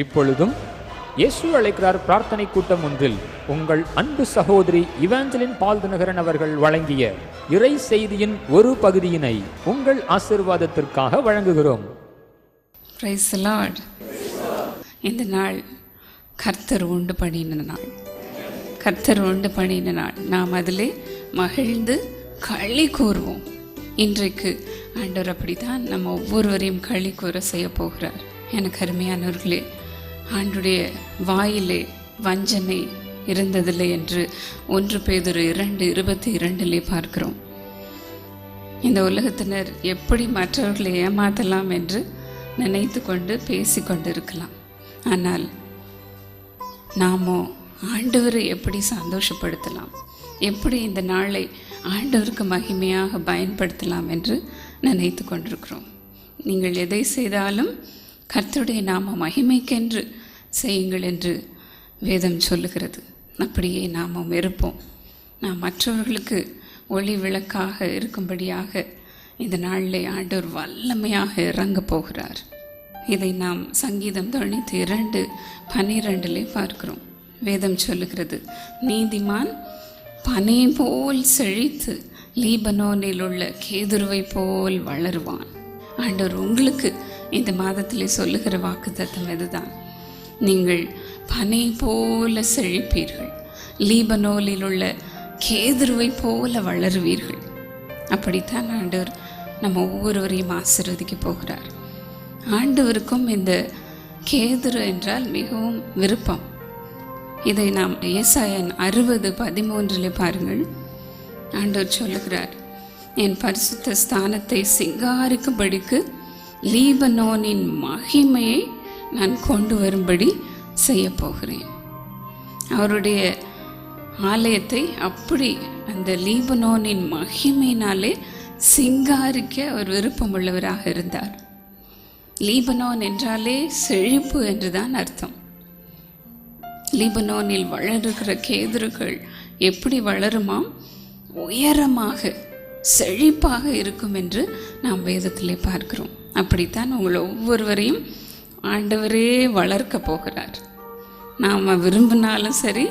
இப்பொழுதும் இயேசு அழைக்கிறார் பிரார்த்தனை கூட்டம் ஒன்றில் உங்கள் அன்பு சகோதரி இவாஞ்சலின் பால் தினகரன் அவர்கள் வழங்கிய இறை செய்தியின் ஒரு பகுதியினை உங்கள் ஆசீர்வாதத்திற்காக வழங்குகிறோம். Praise the Lord. இந்த நாள் கர்த்தர் உண்டு பண்ணின நாள். கர்த்தர் உண்டு பண்ணின நாள். நாம் அதிலே மகிழ்ந்து களி கூறுவோம். இன்றைக்கு ஆண்டவர் அப்படித்தான் நம்ம ஒவ்வொருவரையும் களி கூற செய்ய போகிறார். எனக்கு அருமையானவர்களே, ஆண்டுடைய வாயிலே வஞ்சனை இருந்ததில்லை என்று 1 பேதுரு 2:22 பார்க்கிறோம். இந்த உலகத்தினர் எப்படி மற்றவர்களை ஏமாற்றலாம் என்று நினைத்து கொண்டு பேசி கொண்டிருக்கலாம். ஆனால் நாமோ ஆண்டவரை எப்படி சந்தோஷப்படுத்தலாம், எப்படி இந்த நாளை ஆண்டவருக்கு மகிமையாக பயன்படுத்தலாம் என்று நினைத்து கொண்டிருக்கிறோம். நீங்கள் எதை செய்தாலும் கர்த்தருடைய நாம மகிமைக்கென்று செய்யுங்கள் என்று வேதம் சொல்லுகிறது. அப்படியே நாமும் இருப்போம். நாம் மற்றவர்களுக்கு ஒளி விளக்காக இருக்கும்படியாக இந்த நாளிலே ஆண்டவர் வல்லமையாக இறங்கப் போகிறார். இதை நாம் சங்கீதம் 92:12 பார்க்கிறோம். வேதம் சொல்லுகிறது, நீதிமான் பனை போல் செழித்து லீபனோனில் உள்ள கேதுருவை போல் வளருவான். ஆண்டவர் உங்களுக்கு இந்த மாதத்திலே சொல்லுகிற வாக்குத்தத்தம் இதுதான். நீங்கள் பனை போல செழிப்பீர்கள், லீபனோனில் உள்ள கேதுருவை போல வளருவீர்கள். அப்படித்தான் ஆண்டவர் நம்ம ஒவ்வொருவரையும் ஆசீர்வதிக்க போகிறார். ஆண்டவருக்கும் இந்த கேதுரு என்றால் மிகவும் விருப்பம். இதை நாம் ஏசாயா 60:13 பாருங்கள். ஆண்டவர் சொல்லுகிறார், என் பரிசுத்த ஸ்தானத்தை சிங்காரிக்கும்படிக்கு லீபனோனின் மகிமையை நான் கொண்டு வரும்படி செய்ய போகிறேன். அவருடைய ஆலயத்தை அப்படி அந்த லீபனோனின் மகிமையினாலே சிங்காரிக்க அவர் விருப்பமுள்ளவராக இருந்தார். லீபனோன் என்றாலே செழிப்பு என்றுதான் அர்த்தம். லீபனோனில் வளருகிற கேதுருக்கள் எப்படி வளருமாம்? உயரமாக செழிப்பாக இருக்கும் என்று நாம் வேதத்திலே பார்க்கிறோம். அப்படித்தான் உங்களை ஒவ்வொருவரையும் ஆண்டவரே வளர்க்க போகிறார். நாம் விரும்பினாலும் சரி,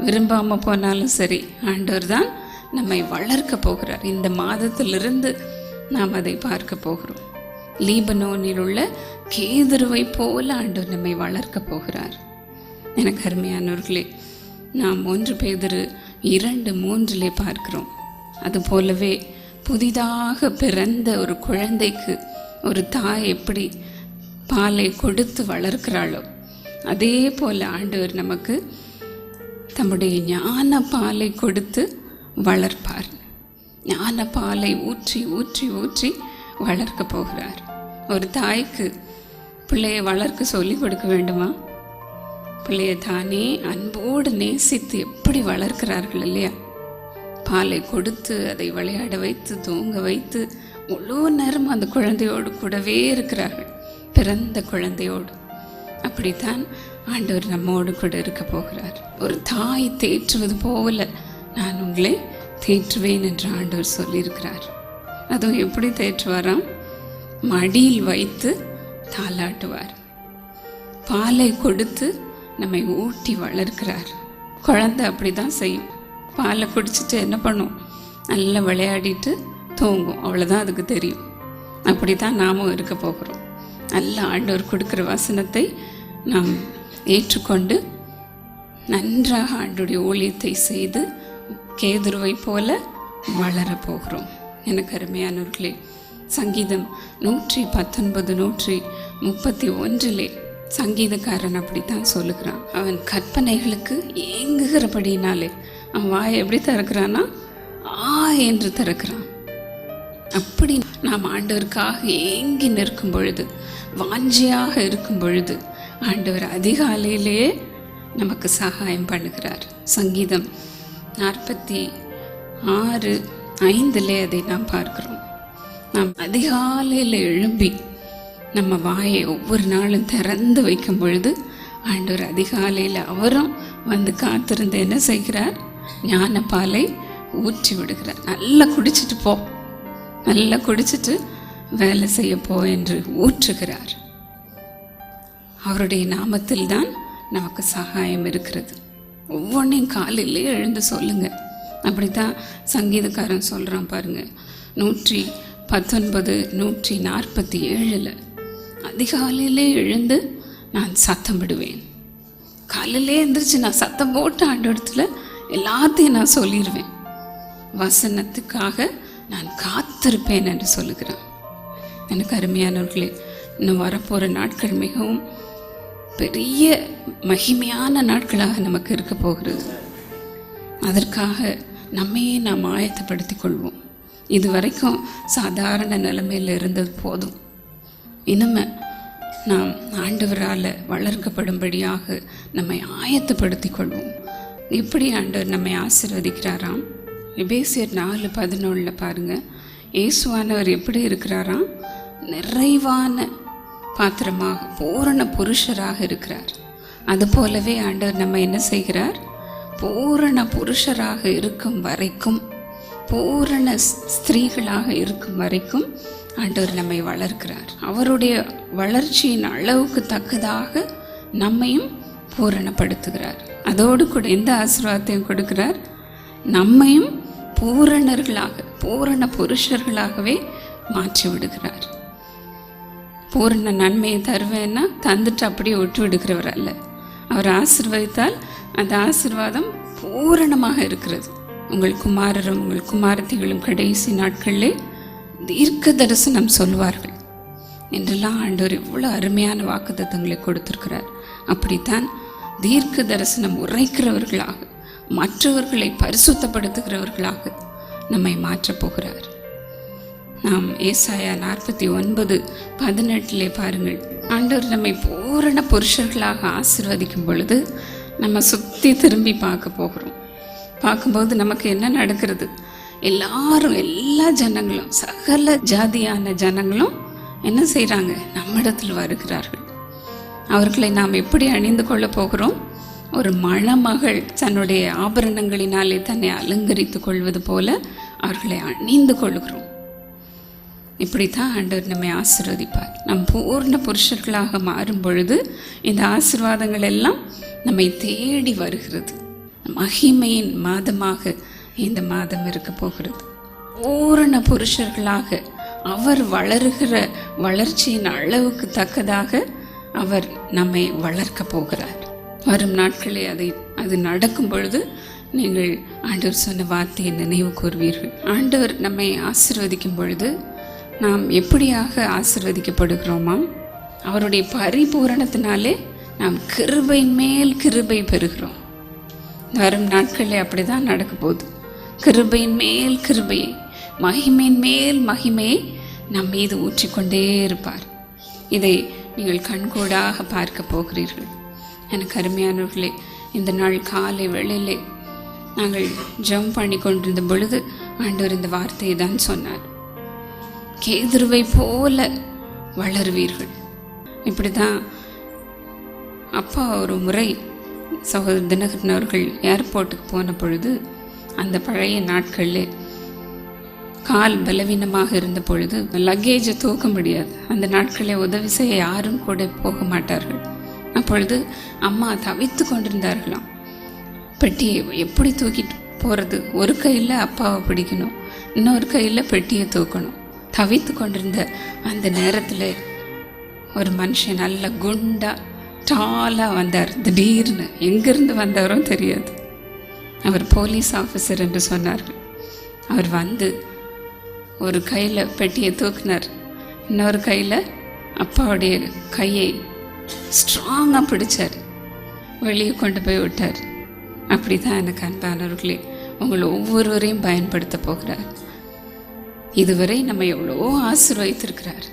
விரும்பாமல் போனாலும் சரி, ஆண்டவர் தான் நம்மை வளர்க்க போகிறார். இந்த மாதத்திலிருந்து நாம் அதை பார்க்க போகிறோம். லீபனோனில் உள்ள கேதுருவை போல ஆண்டவர் நம்மை வளர்க்க போகிறார். எனக்கு அருமையானவர்களே, நாம் 1 பேதுரு 2:3 பார்க்கிறோம். அதுபோலவே புதிதாக பிறந்த ஒரு குழந்தைக்கு ஒரு தாய் எப்படி பாலை கொடுத்து வளர்க்கிறாளோ, அதே போல ஆண்டவர் நமக்கு தம்முடைய ஞான பாலை கொடுத்து வளர்ப்பார். ஞான பாலை ஊற்றி ஊற்றி ஊற்றி வளர்க்க போகிறார். ஒரு தாய்க்கு பிள்ளையை வளர்க்க சொல்லி கொடுக்க வேண்டுமா? பிள்ளையை தானே அன்போடு நேசித்து எப்படி வளர்க்கிறார்கள் இல்லையா? பாலை கொடுத்து அதை விளையாட வைத்து தூங்க வைத்து முழு நேரம் அந்த குழந்தையோடு கூடவே இருக்கிறார்கள், பிறந்த குழந்தையோடு. அப்படித்தான் ஆண்டவர் நம்மோடு கூட இருக்க போகிறார். ஒரு தாய் தேற்றுவது போல நான் உங்களை தேற்றுவேன் என்று ஆண்டவர் சொல்லியிருக்கிறார். அதுவும் எப்படி தேற்றுவாராம்? மடியில் வைத்து தாலாட்டுவார். பாலை கொடுத்து நம்மை ஊட்டி வளர்க்கிறார். குழந்தை அப்படி தான் செய்யும். பாலை குடிச்சிட்டு என்ன பண்ணும்? நல்லா விளையாடிட்டு தூங்கும். அவ்வளோதான் அதுக்கு தெரியும். அப்படி தான் நாமும் இருக்க போகிறோம். நல்ல ஆண்டவர் கொடுக்குற வசனத்தை நாம் ஏற்றுக்கொண்டு நன்றாக ஆண்டுடைய ஊழியத்தை செய்து கேதுருவை போல வளரப்போகிறோம். எனக்கு அருமையானவர்களே, சங்கீதம் 119:131 சங்கீதக்காரன் அப்படித்தான் சொல்லுகிறான். அவன் கற்பனைகளுக்கு ஏங்குகிறபடினாலே அவன் வாயை எப்படி திறக்கிறான்னா என்று திறக்கிறான். அப்படி நாம் ஆண்டவருக்காக ஏங்கி நிற்கும் பொழுது, வாஞ்சியாக இருக்கும் பொழுது, ஆண்டவர் அதிகாலையிலேயே நமக்கு சகாயம் பண்ணுகிறார். சங்கீதம் 46:5 அதை நாம் பார்க்கிறோம். நாம் அதிகாலையில் எழும்பி நம்ம வாயை ஒவ்வொரு நாளும் திறந்து வைக்கும் பொழுது ஆண்டவர் அதிகாலையில் அவரும் வந்து காத்திருந்து என்ன செய்கிறார்? ஞான பாலை ஊற்றி விடுகிறார். நல்லா குடிச்சிட்டு போ, நல்லா குடிச்சிட்டு வேலை செய்ய போ என்று ஊற்றுகிறார். அவருடைய நாமத்தில் தான் நமக்கு சகாயம் இருக்கிறது. ஒவ்வொன்றையும் காலையிலே எழுந்து சொல்லுங்க. அப்படித்தான் சங்கீதக்காரன் சொல்கிறான் பாருங்க, 119 147 அதிகாலையிலே எழுந்து நான் சத்தம் விடுவேன். காலையிலே எழுந்திரிச்சு நான் சத்தம் போட்டு ஆண்டவரத்தில் எல்லாத்தையும் நான் சொல்லிடுவேன். வசனத்துக்காக நான் காத்திருப்பேன் என்று சொல்லுகிறான். எனக்கு அருமையானவர்களே, இன்னும் வரப்போகிற நாட்கள் மிகவும் பெரிய மகிமையான நாட்களாக நமக்கு இருக்க போகிறது. அதற்காக நம்மையே நாம் ஆயத்தப்படுத்தி கொள்வோம். இது வரைக்கும் சாதாரண நிலைமையில் இருந்தது போதும். இனிமே நாம் ஆண்டவரால் வளர்க்கப்படும்படியாக நம்மை ஆயத்தப்படுத்தி கொள்வோம். எப்படி ஆண்டவர் நம்மை ஆசீர்வதிக்கிறாராம்? எபேசியர் 4:11 பாருங்கள். இயேசுவானவர் எப்படி இருக்கிறாராம்? நிறைவான பாத்திரமாக, பூரண புருஷராக இருக்கிறார். அதுபோலவே ஆண்டவர் நம்ம என்ன செய்கிறார்? பூரண புருஷராக இருக்கும் வரைக்கும், பூரண ஸ்திரீகளாக இருக்கும் வரைக்கும் ஆண்டவர் நம்மை வளர்க்கிறார். அவருடைய வளர்ச்சியின் அளவுக்கு தக்கதாக நம்மையும் பூரணப்படுத்துகிறார். அதோடு கூட எந்த ஆசீர்வாதத்தையும் கொடுக்கிறார்? நம்மையும் பூரணர்களாக, பூரண புருஷர்களாகவே மாற்றி விடுகிறார். பூரண நன்மையை தருவேன்னா தந்துட்டு அப்படியே விட்டு விடுகிறவர் அல்ல. அவர் ஆசீர்வதித்தால் அந்த ஆசீர்வாதம் பூரணமாக இருக்கிறது. உங்கள் குமாரரும் உங்கள் குமாரத்திகளும் கடைசி நாட்களிலே தீர்க்க தரிசனம் சொல்வார்கள் என்றெல்லாம் ஆண்டவர் எவ்வளோ அருமையான வாக்குத்தத்தங்களை கொடுத்திருக்கிறார். அப்படித்தான் தீர்க்க தரிசனம் உரைக்கிறவர்களாக, மற்றவர்களை பரிசுத்தப்படுத்துகிறவர்களாக நம்மை மாற்றப் போகிறார். நாம் ஏசாயா 49:18 பாருங்கள். ஆண்டவர் நம்மை பூரண புருஷர்களாக ஆசீர்வதிக்கும் பொழுது நம்ம சுற்றி திரும்பி பார்க்க போகிறோம். பார்க்கும்போது நமக்கு என்ன நடக்கிறது? எல்லாரும், எல்லா ஜனங்களும், சகல ஜாதியான ஜனங்களும் என்ன செய்கிறாங்க? நம்மிடத்தில் வருகிறார்கள். அவர்களை நாம் எப்படி அணிந்து கொள்ள போகிறோம்? ஒரு மணமகள் தன்னுடைய ஆபரணங்களினாலே தன்னை அலங்கரித்து கொள்வது போல அவர்களை அணிந்து கொள்கிறோம். இப்படித்தான் ஆண்டவர் நம்மை ஆசீர்வதிப்பார். நம் பூர்ண புருஷர்களாக மாறும் பொழுது இந்த ஆசீர்வாதங்கள் எல்லாம் நம்மை தேடி வருகிறது. மகிமையின் மாதமாக இந்த மாதம் இருக்க போகிறது. பூரண புருஷர்களாக அவர் வளருகிற வளர்ச்சியின் அளவுக்கு தக்கதாக அவர் நம்மை வளர்க்க போகிறார். வரும் நாட்களே அது நடக்கும் பொழுது நீங்கள் ஆண்டவர் சொன்ன வார்த்தையை நினைவு கூறுவீர்கள். ஆண்டவர் நம்மை ஆசீர்வதிக்கும் பொழுது நாம் எப்படியாக ஆசீர்வதிக்கப்படுகிறோமா? அவருடைய பரிபூரணத்தினாலே நாம் கிருபையின் மேல் கிருபை பெறுகிறோம். வரும் நாட்களே அப்படி தான் நடக்க போகுது. கிருபையின் மேல் கிருபையை, மகிமையின் மேல் மகிமையை நம் மீது ஊற்றிக்கொண்டே இருப்பார். இதை நீங்கள் கண்கூடாக பார்க்க போகிறீர்கள். எனக்கு அருமையானவர்களே, இந்த நாள் காலை வேளையிலே நாங்கள் ஜெபம் பண்ணி கொண்டிருந்த பொழுது ஆண்டவர் இந்த வார்த்தையை தான் சொன்னார். கேதுருவை போல வளருவீர்கள். இப்படி தான் அப்பா ஒரு முறை சகோதரர் தினகரன் அவர்கள் ஏர்போர்ட்டுக்கு போன பொழுது, அந்த பழைய நாட்களில் கால் பலவீனமாக இருந்த பொழுது லக்கேஜை தூக்க முடியாது. அந்த நாட்களில் உதவி செய்ய யாரும் கூட போக மாட்டார்கள். அப்பொழுது அம்மா தவித்து கொண்டிருந்தார்களாம். பெட்டியை எப்படி தூக்கிட்டு போகிறது? ஒரு கையில் அப்பாவை பிடிக்கணும், இன்னொரு கையில் பெட்டியை தூக்கணும். தவித்து கொண்டிருந்த அந்த நேரத்தில் ஒரு மனுஷன் நல்ல குண்டா டாலாக வந்தார். திடீர்னு எங்கிருந்து வந்தாரோ தெரியாது. அவர் போலீஸ் ஆஃபீஸர் என்று சொன்னார்கள். அவர் வந்து ஒரு கையில் பெட்டியை தூக்கினார், இன்னொரு கையில் அப்பாவுடைய கையை ஸ்ட்ராங்காக பிடிச்சார், வெளியே கொண்டு போய் விட்டார். அப்படி தான் எனக்கு அன்பானவர்களே உங்களை ஒவ்வொருவரையும் பயன்படுத்த போகிறார். இதுவரை நம்ம எவ்வளோ ஆசீர்வதித்திருக்கிறார்,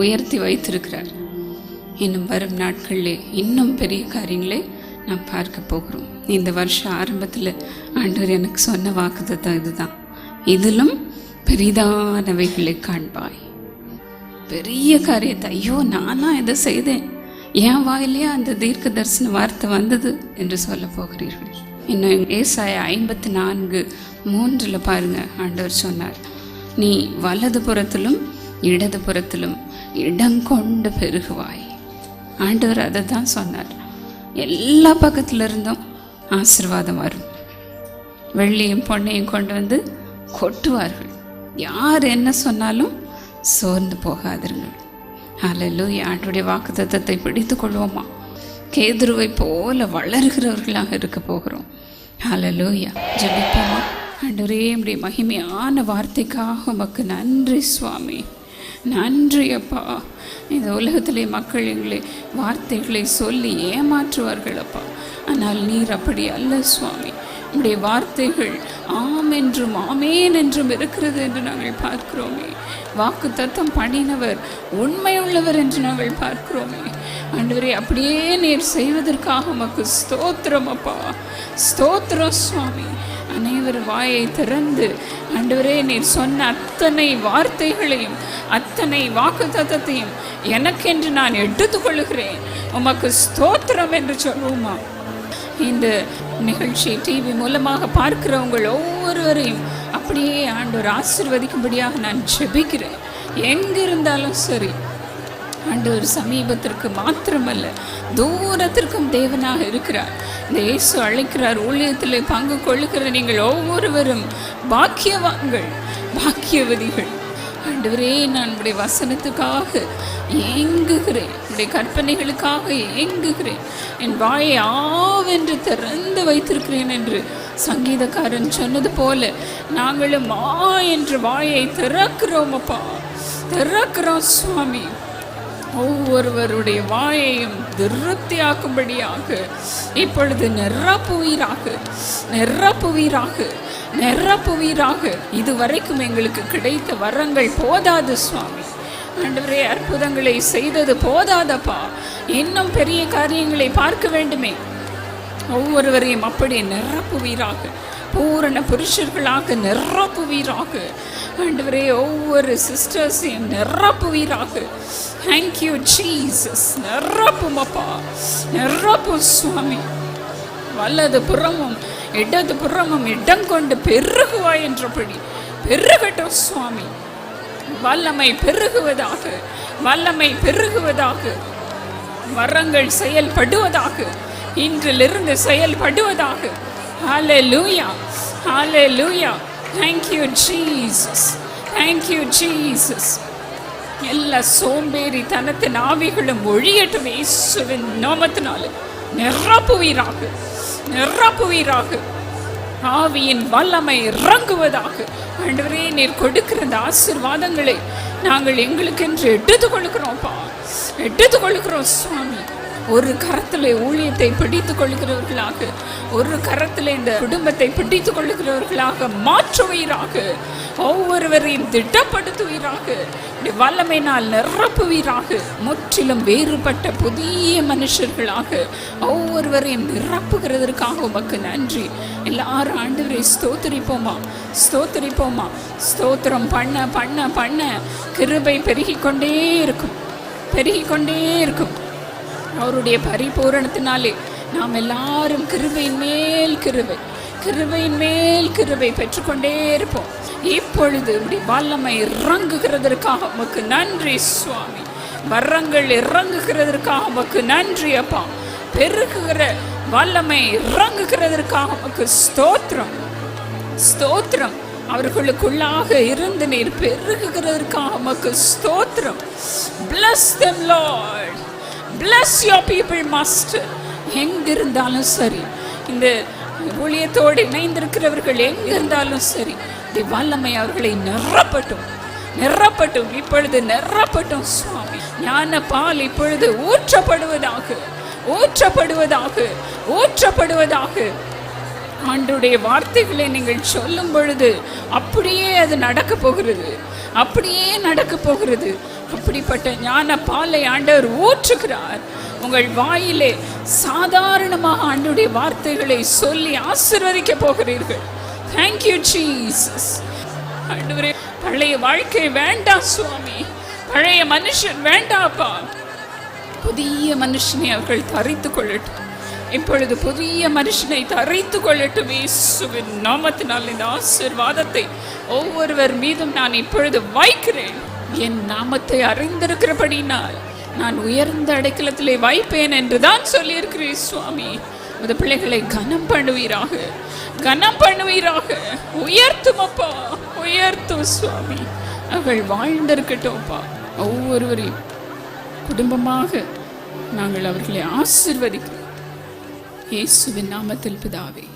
உயர்த்தி வைத்திருக்கிறார். இன்னும் வரும் நாட்களிலே இன்னும் பெரிய காரியங்களை நாம் பார்க்க போகிறோம். இந்த வருஷம் ஆரம்பத்தில் ஆண்டவர் எனக்கு சொன்ன வாக்குத்தத்தம் இதுதான். இதிலும் பெரிதானவைகளை காண்பாய். பெரிய காரியத்தை, ஐயோ நானா இதை செய்தேன், என் வாயிலே அந்த தீர்க்க தரிசன வார்த்தை வந்தது என்று சொல்ல போகிறீர்கள். இன்னும் ஏசாயா 54:3 பாருங்க, ஆண்டவர் சொன்னார், நீ வலது புறத்திலும் இடது புறத்திலும் இடங்கொண்டு பெருகுவாய். ஆண்டவர் அதை தான் சொன்னார். எல்லா பக்கத்துல இருந்தும் ஆசீர்வாதம் வரும். வெள்ளியும் பொன்னையும் கொண்டு வந்து கொட்டுவார்கள். யார் என்ன சொன்னாலும் சோர்ந்து போகாதீர்கள். ஹல்லேலூயா. ஆண்டவருடைய வாக்குத்தத்தத்தை பிடித்து கொள்வோமா? கேதுருவை போல வளர்கிறவர்களாக இருக்க போகிறோம். ஹல்லேலூயா. ஜெபிப்போமா? ஆண்டவரே, உம்முடைய மகிமையான வார்த்தைக்காக உமக்கு நன்றி சுவாமி. நன்றி அப்பா. இந்த உலகத்திலே மக்கள் எங்களை வார்த்தைகளை சொல்லி ஏமாற்றுவார்கள் அப்பா. ஆனால் நீர் அப்படி அல்ல சுவாமி. உம்முடைய வார்த்தைகள் ஆம் என்றும் ஆமேன் என்றும் இருக்கிறது என்று நாங்கள் பார்க்கிறோமே. வாக்கு தத்தம் பண்ணினவர் உண்மையுள்ளவர் என்று நாங்கள் பார்க்கிறோமே. ஆண்டவரே, அப்படியே நீர் செய்வதற்காக உமக்கு ஸ்தோத்திரம் அப்பா. ஸ்தோத்திரம் சுவாமி. அனைவர் வாயை திறந்து ஆண்டவரே, நீர் சொன்ன அத்தனை வார்த்தைகளையும் அத்தனை வாக்கு தத்தத்தையும் எனக்கென்று நான் எடுத்துக்கொள்கிறேன், உமக்கு ஸ்தோத்திரம் என்று சொல்லுவோமா? இந்த நிகழ்ச்சி டிவி மூலமாக பார்க்கிறவங்கள் ஒவ்வொருவரையும் அப்படியே ஆண்டவர் ஆசீர்வதிக்கும்படியாக நான் ஜெபிக்கிறேன். எங்கிருந்தாலும் சரி ஆண்டவர் சமீபத்திற்கு மாத்திரமல்ல தூரத்திற்கும் தேவனாக இருக்கிறார். இந்த இயேசு அழைக்கிறார். ஊழியத்தில் பங்கு கொள்ளுகிற நீங்கள் ஒவ்வொருவரும் பாக்கியவான்கள், பாக்கியவதிகள். ஆண்டவரே, நான் உடைய வசனத்துக்காக ஏங்குகிறேன், உடைய கற்பனைகளுக்காக ஏங்குகிறேன். என் வாயை ஆவென்று திறந்து வைத்திருக்கிறேன் என்று சங்கீதக்காரன் சொன்னது போல நாங்களும் என்று வாயை திறக்கிறோம் அப்பா, திறக்கிறோம் சுவாமி. ஒவ்வொருவருடைய வாயையும் திருப்தியாக்கும்படியாக இப்பொழுது நிரப்புவீராக, நிரப்புவீராக, நிரப்புவீராக. இதுவரைக்கும் எங்களுக்கு கிடைத்த வரங்கள் போதாது சுவாமி. ஆண்டவரே, அற்புதங்களை செய்தது போதாதப்பா, இன்னும் பெரிய காரியங்களை பார்க்க வேண்டுமே. ஒவ்வொருவரையும் அப்படி நிரப்புவீராக, பூரண புருஷர்களாக நிரப்புவீராக. ஆண்டவரே, ஒவ்வொரு சிஸ்டர்ஸையும் நிரப்புவீராக. Thank you Jesus. நிரப்பும் அப்பா, நிரப்பும் சுவாமி. வலது புறமும் இடது புறமும் இடம் கொண்டு பெருகுவாய் என்றபடி பெருகட்டும் சுவாமி. வல்லமை பெருகுவதாக, வல்லமை பெருகுவதாக. வரங்கள் செயல்படுவதாக, இன்றிலிருந்து செயல்படுவதாக. ஹல்லேலூயா, ஹல்லேலூயா. Thank you Jesus, thank you Jesus. எல்லா சோம்பேறி தனத்தின் ஆவிகளும் ஒழியட்டும் இயேசுவின் நாமத்தினாலே. நிரப்புவீராக, நிரப்புவீராக. ஆவியின் வல்லமை இறங்குவதாக. ஆண்டவரே, நீர் கொடுக்கிற இந்த ஆசீர்வாதங்களை நாங்கள் எங்களுக்கென்று எடுத்துக்கொள்கிறோம்ப்பா, எடுத்துக்கொள்கிறோம் சுவாமி. ஒரு கரத்தில் ஊழியத்தை பிடித்துக் கொள்கிறவர்களாக, ஒரு கரத்தில் இந்த குடும்பத்தை பிடித்துக் கொள்கிறவர்களாக மாற்றுவீராக. ஒவ்வொருவரையும் திட்டப்படுத்துவீராக, வல்லமையினால் நிரப்புவீராக. முற்றிலும் வேறுபட்ட புதிய மனுஷர்களாக ஒவ்வொருவரையும் நிரப்புகிறதற்காக உமக்கு நன்றி. எல்லாரும் ஆண்டவரை ஸ்தோத்திரிப்போமா, ஸ்தோத்திரிப்போமா. ஸ்தோத்திரம் பண்ண பண்ண பண்ண கிருபை பெருகிக்கொண்டே இருக்கும், பெருகிக்கொண்டே இருக்கும். அவருடைய பரிபூரணத்தினாலே நாம் எல்லாரும் கிருபையின் மேல் கிருபை, கிருபையின் மேல் கிருபை பெற்றுக்கொண்டே இருப்போம். இப்பொழுது வல்லமை இறங்குகிறதற்காக உமக்கு நன்றி சுவாமி. வரங்கள் இறங்குகிறதற்காக உமக்கு நன்றி அப்பா. பெருகுகிற வல்லமை இறங்குகிறதற்காக உமக்கு ஸ்தோத்திரம், ஸ்தோத்திரம். அவர்களுக்குள்ளாக இருந்து நீர் பெருகுகிறதற்காக உமக்கு ஸ்தோத்திரம். Bless them Lord, bless your people master. எங்கிருந்தாலும் சரி, இந்த ஊழியத்தோடு இணைந்திருக்கிறவர்கள் எங்கிருந்தாலும் சரி, வல்லமை அவர்களை நிரப்பட்டும், நிரப்பட்டும். இப்பொழுது நிரப்பட்டும் சுவாமி. ஞான பால் இப்பொழுது ஊற்றப்படுவதாக, ஊற்றப்படுவதாக, ஊற்றப்படுவதாக. ஆண்டவருடைய வார்த்தைகளை நீங்கள் சொல்லும் பொழுது அப்படியே அது நடக்க போகிறது, அப்படியே நடக்க போகிறது. அப்படிப்பட்ட ஞான பாலை ஆண்டவர் ஊற்றுகிறார். உங்கள் வாயிலே சாதாரணமாக ஆண்டவருடைய வார்த்தைகளை சொல்லி ஆசீர்வதிக்க போகிறீர்கள். Thank you Jesus. ஆண்டவரே, பழைய வாழ்க்கை வேண்டாம் சுவாமி, பழைய மனுஷன் வேண்டாப்பா. புதிய மனுஷனை அவர்கள் தரித்து கொள்ளட்டும். இப்பொழுது புதிய மனுஷனை தரித்து கொள்ளட்டும் இயேசுவின் நாமத்தினால். இந்த ஆசீர்வாதத்தை ஒவ்வொருவர் மீதும் நான் இப்பொழுது வைக்கிறேன். என் நாமத்தை அறிந்திருக்கிறபடினால் நான் உயர்ந்த அடைக்கலத்திலே வைப்பேன் என்று தான் சொல்லியிருக்கிறேன் சுவாமி. அந்த பிள்ளைகளை கனம் பண்ணுவீராக, கனம் பண்ணுவீராக. உயர்த்தும் அப்பா, உயர்த்தும் சுவாமி. அவர்கள் வாழ்ந்திருக்கட்டும்ப்பா. ஒவ்வொருவரையும் குடும்பமாக நாங்கள் அவர்களை ஆசீர்வதிக்கிறோம். இயேசுவின் நாமத்தில் பிதாவே.